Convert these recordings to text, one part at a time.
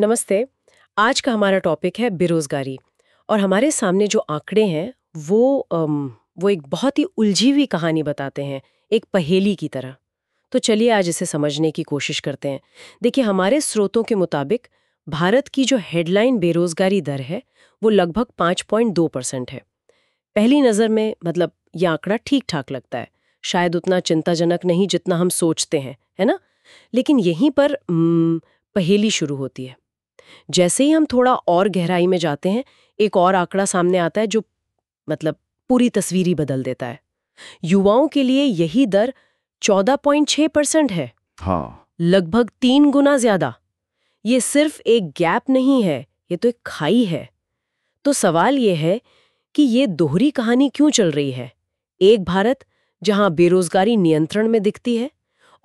नमस्ते। आज का हमारा टॉपिक है बेरोजगारी। और हमारे सामने जो आंकड़े हैं वो एक बहुत ही उलझी हुई कहानी बताते हैं, एक पहेली की तरह। तो चलिए आज इसे समझने की कोशिश करते हैं। देखिए, हमारे स्रोतों के मुताबिक भारत की जो हेडलाइन बेरोजगारी दर है वो लगभग 5.2% है। पहली नज़र में मतलब ये आंकड़ा ठीक ठाक लगता है, शायद उतना चिंताजनक नहीं जितना हम सोचते हैं, है ना? लेकिन यहीं पर पहेली शुरू होती है। जैसे ही हम थोड़ा और गहराई में जाते हैं, एक और आंकड़ा सामने आता है जो मतलब पूरी तस्वीर ही बदल देता है। युवाओं के लिए यही दर 14.6% है, हाँ। लगभग 3 गुना ज्यादा। ये सिर्फ एक गैप नहीं है, ये तो एक खाई है। तो सवाल ये है कि ये दोहरी कहानी क्यों चल रही है? एक भारत जहां बेरोजगारी नियंत्रण में दिखती है,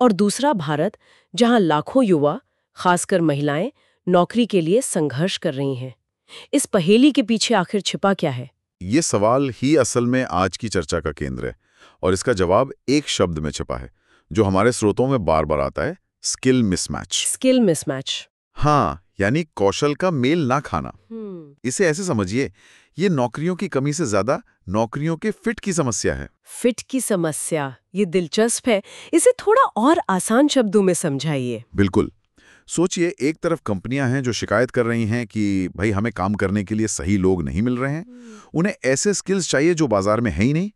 और दूसरा भारत जहां लाखों युवा, खासकर महिलाएं, नौकरी के लिए संघर्ष कर रही हैं। इस पहेली के पीछे आखिर छिपा क्या है? ये सवाल ही असल में आज की चर्चा का केंद्र है और इसका जवाब एक शब्द में छिपा है जो हमारे स्रोतों में बार बार आता है, स्किल मिसमैच। Skill mismatch. हाँ, यानी कौशल का मेल ना खाना। इसे ऐसे समझिए, ये नौकरियों की कमी से ज्यादा नौकरियों के फिट की समस्या है। फिट की समस्या, ये दिलचस्प है। इसे थोड़ा और आसान शब्दों में समझाइए। बिल्कुल। सोचिए, एक तरफ कंपनियां हैं जो शिकायत कर रही हैं कि भाई हमें काम करने के लिए सही लोग नहीं मिल रहे हैं, उन्हें ऐसे स्किल्स चाहिए जो बाजार में है ही नहीं।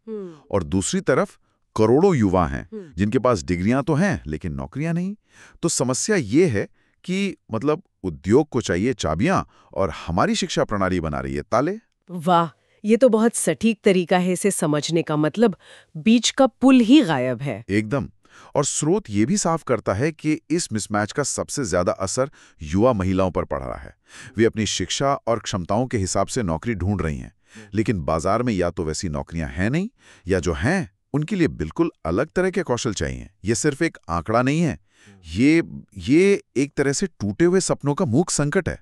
और दूसरी तरफ करोड़ों युवा हैं जिनके पास डिग्रियां तो हैं लेकिन नौकरियां नहीं। तो समस्या ये है कि मतलब उद्योग को चाहिए चाबियां और हमारी शिक्षा प्रणाली बना रही है ताले। वाह, ये तो बहुत सटीक तरीका है इसे समझने का। मतलब बीच का पुल ही गायब है। एकदम। और स्रोत ये भी साफ करता है कि इस मिसमैच का सबसे ज्यादा असर युवा महिलाओं पर पड़ रहा है। वे अपनी शिक्षा और क्षमताओं के हिसाब से नौकरी ढूंढ रही हैं, लेकिन बाजार में या तो वैसी नौकरियां हैं नहीं, या जो हैं उनके लिए बिल्कुल अलग तरह के कौशल चाहिए। ये सिर्फ एक आंकड़ा नहीं है, ये एक तरह से टूटे हुए सपनों का मूक संकट है।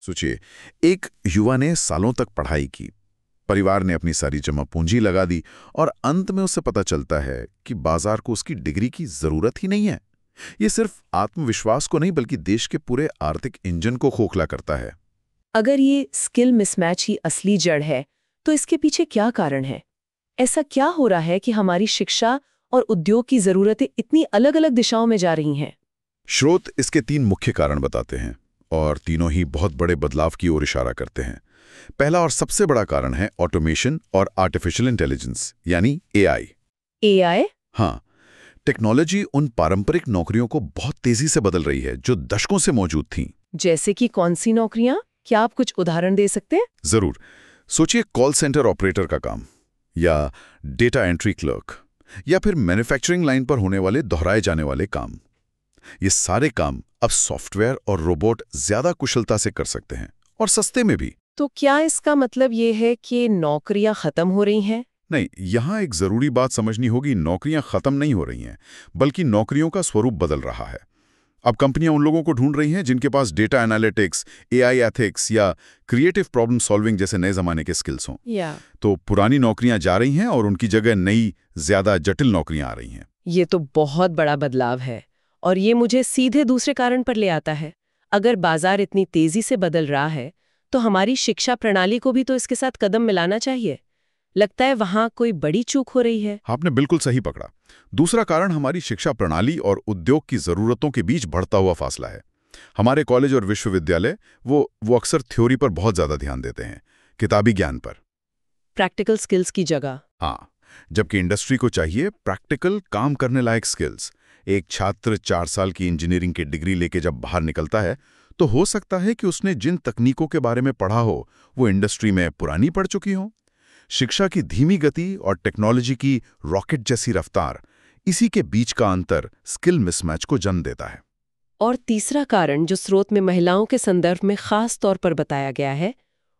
सोचिए, एक युवा ने सालों तक पढ़ाई की, परिवार ने अपनी सारी जमा पूंजी लगा दी और अंत में उससे पता चलता है कि बाजार को उसकी डिग्री की जरूरत ही नहीं है। ये सिर्फ आत्मविश्वास को नहीं बल्कि देश के पूरे आर्थिक इंजन को खोखला करता है। अगर ये स्किल मिसमैच ही असली जड़ है, तो इसके पीछे क्या कारण है? ऐसा क्या हो रहा है कि हमारी शिक्षा और उद्योग की जरूरतें इतनी अलग-अलग दिशाओं में जा रही हैं? स्रोत इसके 3 मुख्य कारण बताते हैं और तीनों ही बहुत बड़े बदलाव की ओर इशारा करते हैं। पहला और सबसे बड़ा कारण है ऑटोमेशन और आर्टिफिशियल इंटेलिजेंस, यानी एआई। एआई? हाँ, टेक्नोलॉजी उन पारंपरिक नौकरियों को बहुत तेजी से बदल रही है जो दशकों से मौजूद थीं। जैसे कि कौन सी नौकरियां? क्या आप कुछ उदाहरण दे सकते हैं? जरूर। सोचिए, कॉल सेंटर ऑपरेटर का काम, या डेटा एंट्री क्लर्क, या फिर मैन्युफैक्चरिंग लाइन पर होने वाले दोहराए जाने वाले काम। ये सारे काम अब सॉफ्टवेयर और रोबोट ज्यादा कुशलता से कर सकते हैं, और सस्ते में भी। तो क्या इसका मतलब ये है कि नौकरियां खत्म हो रही हैं? नहीं, यहां एक जरूरी बात समझनी होगी, नौकरियां खत्म नहीं हो रही हैं, बल्कि नौकरियों का स्वरूप बदल रहा है। अब कंपनियां उन लोगों को ढूंढ रही हैं जिनके पास डेटा एनालिटिक्स, एआई एथिक्स या क्रिएटिव प्रॉब्लम सॉल्विंग जैसे नए जमाने के स्किल्स हों। तो पुरानी नौकरियां जा रही हैं और उनकी जगह नई, ज्यादा जटिल नौकरियां आ रही हैं। ये तो बहुत बड़ा बदलाव है, और ये मुझे सीधे दूसरे कारण पर ले आता है। अगर बाजार इतनी तेजी से बदल रहा है, तो हमारी शिक्षा प्रणाली को भी तो इसके साथ कदम मिलाना चाहिए। लगता है वहां कोई बड़ी चूक हो रही है। आपने बिल्कुल सही पकड़ा। दूसरा कारण हमारी शिक्षा प्रणाली और उद्योग की जरूरतों के बीच बढ़ता हुआ फासला है। हमारे कॉलेज और विश्वविद्यालय वो अक्सर थ्योरी पर बहुत ज्यादा ध्यान देते हैं, किताबी ज्ञान पर, प्रैक्टिकल स्किल्स की जगह। हाँ, जबकि इंडस्ट्री को चाहिए प्रैक्टिकल काम करने लायक स्किल्स। एक छात्र 4 साल की इंजीनियरिंग की डिग्री लेके जब बाहर निकलता है, तो हो सकता है कि उसने जिन तकनीकों के बारे में पढ़ा हो वो इंडस्ट्री में पुरानी पड़ चुकी हो। शिक्षा की धीमी गति और टेक्नोलॉजी की रॉकेट जैसी रफ्तार, इसी के बीच का अंतर स्किल मिसमैच को जन्म देता है। और तीसरा कारण जो स्रोत में महिलाओं के संदर्भ में खास तौर पर बताया गया है,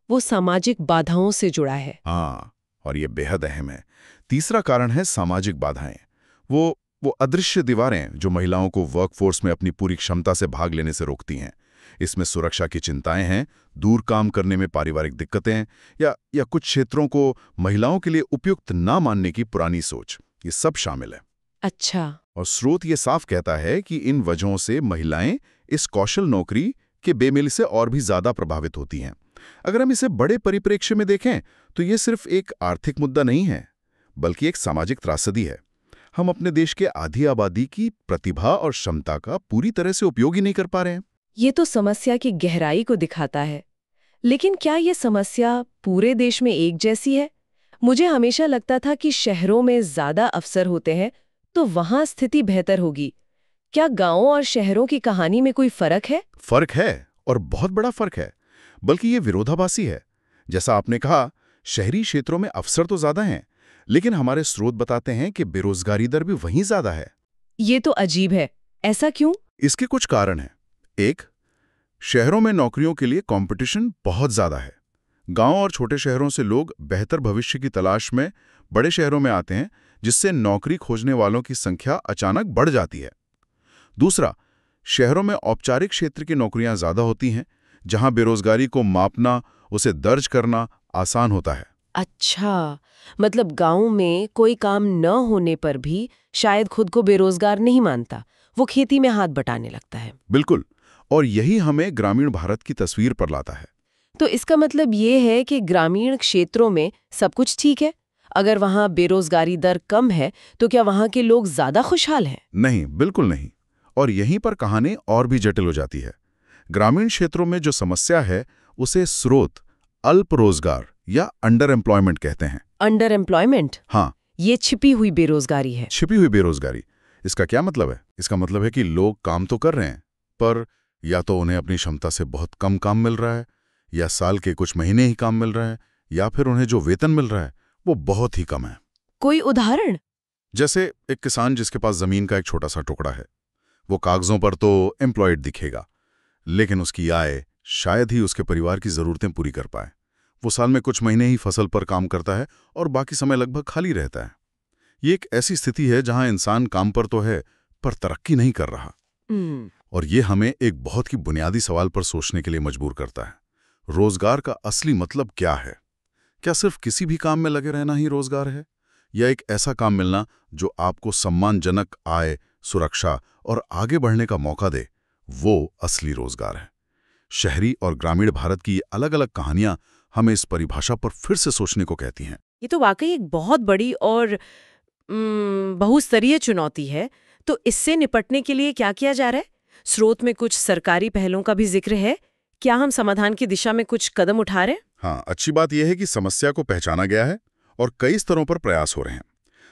वो सामाजिक बाधाओं से जुड़ा है। हाँ, और ये बेहद अहम है। तीसरा कारण है सामाजिक बाधाएं। वो अदृश्य दीवारें जो महिलाओं को वर्कफोर्स में अपनी पूरी क्षमता से भाग लेने से रोकती हैं। इसमें सुरक्षा की चिंताएं हैं, दूर काम करने में पारिवारिक दिक्कतें, या कुछ क्षेत्रों को महिलाओं के लिए उपयुक्त ना मानने की पुरानी सोच, ये सब शामिल है। अच्छा। और स्रोत ये साफ कहता है कि इन वजहों से महिलाएं इस कौशल नौकरी कि बेमेली से और भी ज्यादा प्रभावित होती हैं। अगर हम इसे बड़े परिप्रेक्ष्य में देखें तो ये सिर्फ एक आर्थिक मुद्दा नहीं है, बल्कि एक सामाजिक त्रासदी है। हम अपने देश के आधी आबादी की प्रतिभा और क्षमता का पूरी तरह से उपयोग ही नहीं कर पा रहे हैं। ये तो समस्या की गहराई को दिखाता है। लेकिन क्या ये समस्या पूरे देश में एक जैसी है? मुझे हमेशा लगता था कि शहरों में ज्यादा अवसर होते हैं तो वहां स्थिति बेहतर होगी। क्या गांवों और शहरों की कहानी में कोई फर्क है? फर्क है, और बहुत बड़ा फर्क है। बल्कि ये विरोधाभासी है। जैसा आपने कहा, शहरी क्षेत्रों में अवसर तो ज्यादा हैं, लेकिन हमारे स्रोत बताते हैं कि बेरोजगारी दर भी वहीं ज्यादा है। ये तो अजीब है। ऐसा क्यों? इसके कुछ कारण हैं। एक, शहरों में नौकरियों के लिए कंपटीशन बहुत ज्यादा है। गांव और छोटे शहरों से लोग बेहतर भविष्य की तलाश में बड़े शहरों में आते हैं, जिससे नौकरी खोजने वालों की संख्या अचानक बढ़ जाती है। दूसरा, शहरों में औपचारिक क्षेत्र की नौकरियां ज्यादा होती हैं, जहां बेरोजगारी को मापना, उसे दर्ज करना आसान होता है। अच्छा, मतलब गांव में कोई काम न होने पर भी शायद खुद को बेरोजगार नहीं मानता, वो खेती में हाथ बटाने लगता है। बिल्कुल, और यही हमें ग्रामीण भारत की तस्वीर पर लाता है। तो इसका मतलब ये है कि ग्रामीण क्षेत्रों में सब कुछ ठीक है। अगर वहां बेरोजगारी दर कम है तो क्या वहां के लोग ज्यादा खुशहाल हैं? नहीं, बिल्कुल नहीं। और यहीं पर कहानी और भी जटिल हो जाती है। ग्रामीण क्षेत्रों में जो समस्या है, उसे स्रोत अल्प रोजगार या अंडर एम्प्लॉयमेंट कहते हैं। Under employment? हाँ, ये छिपी हुई बेरोजगारी है। छिपी हुई बेरोजगारी। इसका क्या मतलब है? इसका मतलब है कि लोग काम तो कर रहे हैं, पर या तो उन्हें अपनी क्षमता से बहुत कम काम मिल रहा है, या साल के कुछ महीने ही काम मिल रहा है, या फिर उन्हें जो वेतन मिल रहा है वो बहुत ही कम है। कोई उदाहरण? जैसे एक किसान जिसके पास जमीन का एक छोटा सा टुकड़ा है, वो कागजों पर तो एम्प्लॉयड दिखेगा, लेकिन उसकी आय शायद ही उसके परिवार की जरूरतें पूरी कर पाए। वो साल में कुछ महीने ही फसल पर काम करता है और बाकी समय लगभग खाली रहता है। ये एक ऐसी स्थिति है जहां इंसान काम पर तो है, पर तरक्की नहीं कर रहा। और ये हमें एक बहुत ही बुनियादी सवाल पर सोचने के लिए मजबूर करता है। रोजगार का असली मतलब क्या है? क्या सिर्फ किसी भी काम में लगे रहना ही रोजगार है, या एक ऐसा काम मिलना जो आपको सम्मानजनक आय, सुरक्षा और आगे बढ़ने का मौका दे, वो असली रोजगार है? शहरी और ग्रामीण भारत की अलग अलग कहानियां हमें इस परिभाषा पर फिर से सोचने को कहती हैं। ये तो वाकई एक बहुत बड़ी और बहुस्तरीय चुनौती है। तो इससे निपटने के लिए क्या किया जा रहा है? स्रोत में कुछ सरकारी पहलों का भी जिक्र है। क्या हम समाधान की दिशा में कुछ कदम उठा रहे हैं? हाँ, अच्छी बात यह है कि समस्या को पहचाना गया है और कई स्तरों पर प्रयास हो रहे हैं।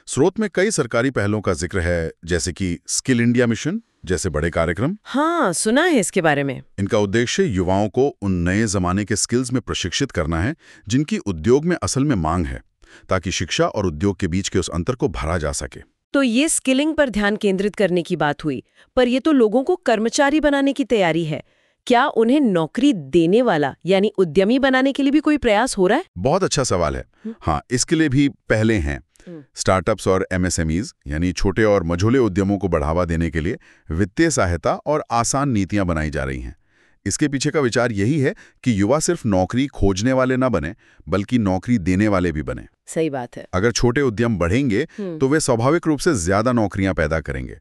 स्रोत में कई सरकारी पहलों का जिक्र है, जैसे कि स्किल इंडिया मिशन जैसे बड़े कार्यक्रम। हाँ, सुना है इसके बारे में। इनका उद्देश्य युवाओं को उन नए जमाने के स्किल्स में प्रशिक्षित करना है जिनकी उद्योग में असल में मांग है, ताकि शिक्षा और उद्योग के बीच के उस अंतर को भरा जा सके। तो ये स्किलिंग पर ध्यान केंद्रित करने की बात हुई, पर ये तो लोगों को कर्मचारी बनाने की तैयारी है। क्या उन्हें नौकरी देने वाला यानी उद्यमी बनाने के लिए भी कोई प्रयास हो रहा है? बहुत अच्छा सवाल है। हाँ, इसके लिए भी पहले हैं। स्टार्टअप्स और एमएसएमईज यानी छोटे और मझोले उद्यमों को बढ़ावा देने के लिए वित्तीय सहायता और आसान नीतियां बनाई जा रही हैं। इसके पीछे का विचार यही है कि युवा सिर्फ नौकरी खोजने वाले ना बने, बल्कि नौकरी देने वाले भी बने। सही बात है। अगर छोटे उद्यम बढ़ेंगे तो वे स्वाभाविक रूप से ज्यादा नौकरियां पैदा करेंगे।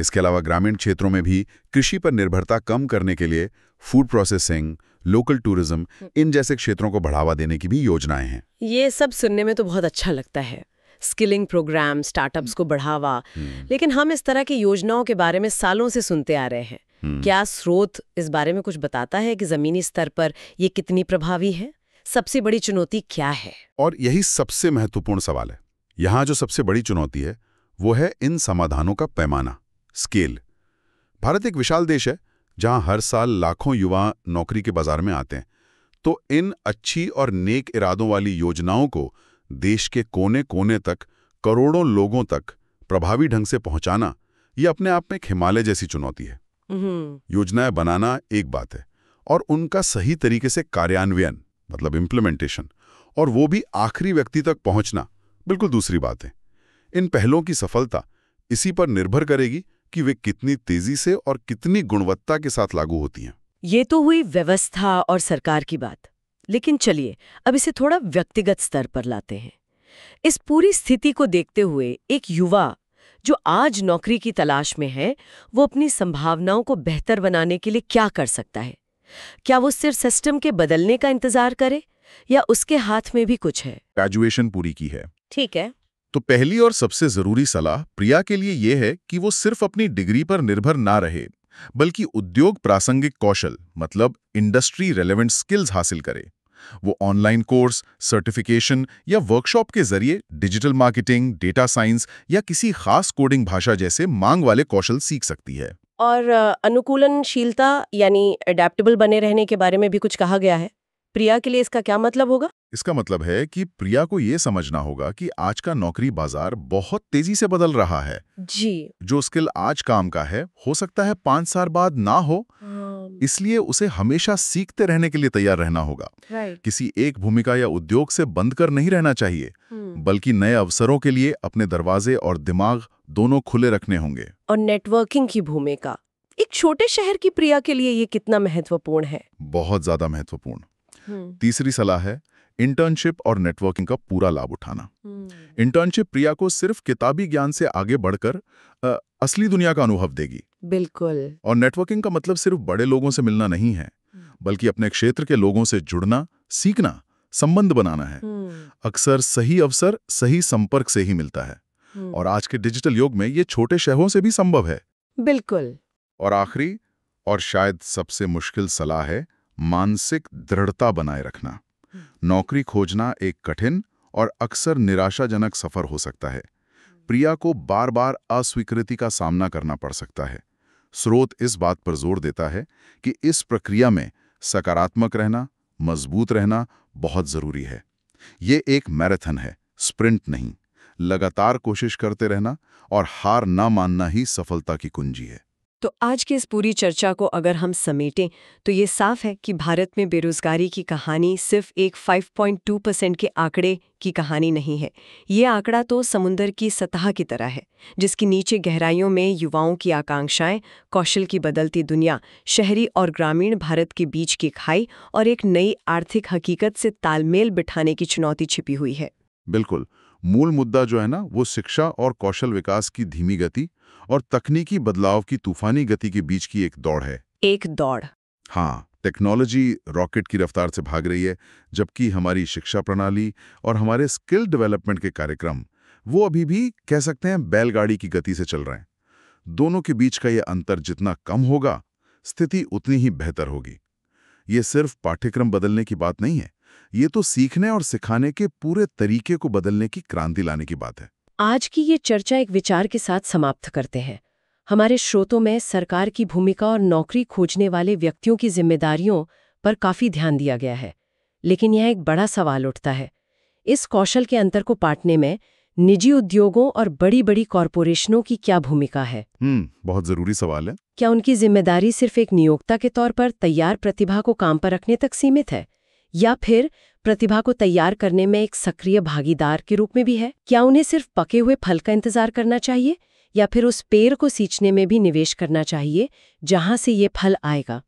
इसके अलावा ग्रामीण क्षेत्रों में भी कृषि पर निर्भरता कम करने के लिए फूड प्रोसेसिंग, लोकल टूरिज्म, इन जैसे क्षेत्रों को बढ़ावा देने की भी योजनाएं हैं। ये सब सुनने में तो बहुत अच्छा लगता है। स्किलिंग प्रोग्राम, स्टार्टअप्स को बढ़ावा। लेकिन हम इस तरह की योजनाओं के बारे में सालों से सुनते आ रहे हैं। क्या स्रोत इस बारे में कुछ बताता है कि जमीनी स्तर पर ये कितनी प्रभावी है? सबसे बड़ी चुनौती क्या है? और यही सबसे महत्वपूर्ण सवाल है। यहाँ जो सबसे बड़ी चुनौती है वो है इन समाधानों का पैमाना, स्केल। भारत एक विशाल देश है जहां हर साल लाखों युवा नौकरी के बाजार में आते हैं। तो इन अच्छी और नेक इरादों वाली योजनाओं को देश के कोने कोने तक, करोड़ों लोगों तक प्रभावी ढंग से पहुंचाना, ये अपने आप में एक हिमालय जैसी चुनौती है। योजनाएं बनाना एक बात है, और उनका सही तरीके से कार्यान्वयन मतलब इम्प्लीमेंटेशन, और वो भी आखिरी व्यक्ति तक पहुंचना बिल्कुल दूसरी बात है। इन पहलों की सफलता इसी पर निर्भर करेगी कि वे कितनी तेजी से और कितनी गुणवत्ता के साथ लागू होती हैं। ये तो हुई व्यवस्था और सरकार की बात। लेकिन चलिए अब इसे थोड़ा व्यक्तिगत स्तर पर लाते हैं। इस पूरी स्थिति को देखते हुए एक युवा जो आज नौकरी की तलाश में है, वो अपनी संभावनाओं को बेहतर बनाने के लिए क्या कर सकता है? क्या वो सिर्फ सिस्टम के बदलने का इंतजार करे या उसके हाथ में भी कुछ है? ग्रेजुएशन पूरी की है। ठीक है। तो पहली और सबसे जरूरी सलाह प्रिया के लिए यह है कि वो सिर्फ अपनी डिग्री पर निर्भर ना रहे, बल्कि उद्योग प्रासंगिक कौशल मतलब इंडस्ट्री रेलेवेंट स्किल्स हासिल करे। वो ऑनलाइन कोर्स, सर्टिफिकेशन या वर्कशॉप के जरिए डिजिटल मार्केटिंग, डेटा साइंस या किसी खास कोडिंग भाषा जैसे मांग वाले कौशल सीख सकती है। और अनुकूलनशीलता यानी अडेप्टेबल बने रहने के बारे में भी कुछ कहा गया है। प्रिया के लिए इसका क्या मतलब होगा? इसका मतलब है कि प्रिया को यह समझना होगा कि आज का नौकरी बाजार बहुत तेजी से बदल रहा है। जी। जो स्किल आज काम का है हो सकता है 5 साल बाद ना हो, इसलिए उसे हमेशा सीखते रहने के लिए तैयार रहना होगा। किसी एक भूमिका या उद्योग से बंद कर नहीं रहना चाहिए, बल्कि नए अवसरों के लिए अपने दरवाजे और दिमाग दोनों खुले रखने होंगे। और नेटवर्किंग की भूमिका एक छोटे शहर की प्रिया के लिए ये कितना महत्वपूर्ण है? बहुत ज्यादा महत्वपूर्ण। तीसरी सलाह है इंटर्नशिप और नेटवर्किंग का पूरा लाभ उठाना। इंटर्नशिप प्रिया को सिर्फ किताबी ज्ञान से आगे बढ़कर असली दुनिया का अनुभव देगी। बिल्कुल। और नेटवर्किंग का मतलब सिर्फ बड़े लोगों से मिलना नहीं है, बल्कि अपने क्षेत्र के लोगों से जुड़ना, सीखना, संबंध बनाना है। अक्सर सही अवसर सही संपर्क से ही मिलता है, और आज के डिजिटल युग में ये छोटे शहरों से भी संभव है। बिल्कुल। और आखिरी और शायद सबसे मुश्किल सलाह है मानसिक दृढ़ता बनाए रखना। नौकरी खोजना एक कठिन और अक्सर निराशाजनक सफर हो सकता है। प्रिया को बार बार अस्वीकृति का सामना करना पड़ सकता है। स्रोत इस बात पर जोर देता है कि इस प्रक्रिया में सकारात्मक रहना, मजबूत रहना बहुत जरूरी है। ये एक मैराथन है, स्प्रिंट नहीं। लगातार कोशिश करते रहना और हार ना मानना ही सफलता की कुंजी है। तो आज की इस पूरी चर्चा को अगर हम समेटें तो ये साफ है कि भारत में बेरोजगारी की कहानी सिर्फ एक 5.2% के आंकड़े की कहानी नहीं है। ये आंकड़ा तो समुंदर की सतह की तरह है, जिसकी नीचे गहराइयों में युवाओं की आकांक्षाएं, कौशल की बदलती दुनिया, शहरी और ग्रामीण भारत के बीच की खाई और एक नई आर्थिक हकीकत से तालमेल बिठाने की चुनौती छिपी हुई है। बिल्कुल। मूल मुद्दा जो है ना, वो शिक्षा और कौशल विकास की धीमी गति और तकनीकी बदलाव की तूफानी गति के बीच की एक दौड़ है। एक दौड़। हाँ, टेक्नोलॉजी रॉकेट की रफ्तार से भाग रही है, जबकि हमारी शिक्षा प्रणाली और हमारे स्किल डेवलपमेंट के कार्यक्रम वो अभी भी कह सकते हैं बैलगाड़ी की गति से चल रहे हैं। दोनों के बीच का ये अंतर जितना कम होगा, स्थिति उतनी ही बेहतर होगी। ये सिर्फ पाठ्यक्रम बदलने की बात नहीं है, ये तो सीखने और सिखाने के पूरे तरीके को बदलने की क्रांति लाने की बात है। आज की ये चर्चा एक विचार के साथ समाप्त करते हैं। हमारे श्रोतों में सरकार की भूमिका और नौकरी खोजने वाले व्यक्तियों की जिम्मेदारियों पर काफी ध्यान दिया गया है, लेकिन यह एक बड़ा सवाल उठता है। इस कौशल के अंतर को पाटने में निजी उद्योगों और बड़ी बड़ी कॉरपोरेशनों की क्या भूमिका है? बहुत जरूरी सवाल है। क्या उनकी जिम्मेदारी सिर्फ एक नियोक्ता के तौर पर तैयार प्रतिभा को काम पर रखने तक सीमित है, या फिर प्रतिभा को तैयार करने में एक सक्रिय भागीदार के रूप में भी है? क्या उन्हें सिर्फ पके हुए फल का इंतजार करना चाहिए, या फिर उस पेड़ को सींचने में भी निवेश करना चाहिए जहां से ये फल आएगा?